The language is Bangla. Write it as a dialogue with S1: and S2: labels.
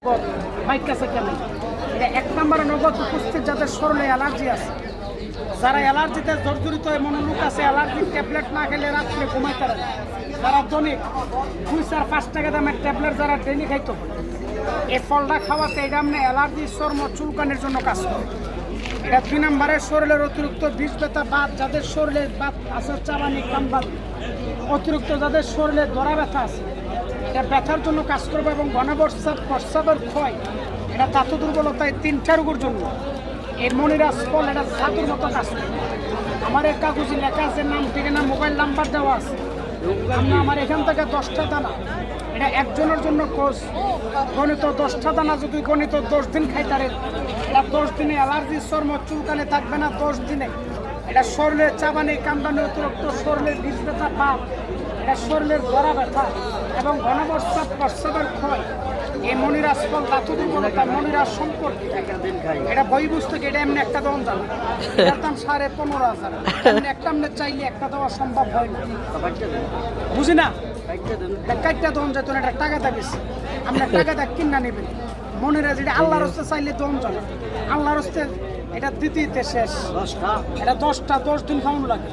S1: বাইক কাছে কেন এটা এক নম্বরে নগদ উপস্থিত যাদের শরীরে অ্যালার্জি আছে, যারা অ্যালার্জিতে জর্জরিত এমন লোক আছে, অ্যালার্জির ট্যাবলেট না খেলে রাত্রে ঘুমাইতে পারে, যারা দৈনিক 2-4-5 টাকা দামের ট্যাবলেট যারা ডেলি খাইতো, এই ফলটা খাওয়াতে এটা আপনি অ্যালার্জি চর্ম চুলকানির জন্য কাজ করে। এটা 2 নম্বরে শরীরের অতিরিক্ত বিষ ব্যথা বাত, যাদের শরীরে বাত আছে, চাবানি কামবাদ অতিরিক্ত যাদের শরীরে দরা ব্যথা আছে, এটা ব্যথার জন্য কাজ করবে। এবং প্রস্রাবের ক্ষয়, এটা ধাতু দুর্বলতায় 3টা রোগের জন্য এই মনিরাজ ফল এটা জাদুর মতো কাজ করে। আমার এক কাগজে লেখা আছে, নাম ঠিকানা মোবাইল নাম্বার দেওয়া আছে। আমরা আমার এখান থেকে 10টা দানা, এটা একজনের জন্য কোর্স, গণিত 10টা দানা যদি গণিত 10 দিন খাইতারেন, এটা 10 দিনে অ্যালার্জি চর্ম চুলকানি থাকবে না। 10 দিনে এটা শরীরের চাবানি কামদানি অতিরিক্ত শরীরের বিষ ব্যথা পাপ, এটা শরীরের গড়া ব্যথা এবং প্রস্রাবের ক্ষয়, এই মনিরাজ ফল ধাতু দুর্বলতা মনিরাজ সম্পর্কে এটা বই পুস্তকে এটা এমনি একটা দন যাবে, এটার দাম 15,500। এমনি একটা আপনি চাইলে একটা দেওয়া সম্ভব হয় না, বুঝি না? একটা দন যেত না, এটা টাকা বেশি, আপনার টাকাটা কিনা নেবেন। মনিরাজ এটা আল্লাহর হস্তে চাইলে দন যাবে, আল্লাহর হস্তে এটা দিতে শেষ। এটা 10 দিন খাওয়ানো লাগে।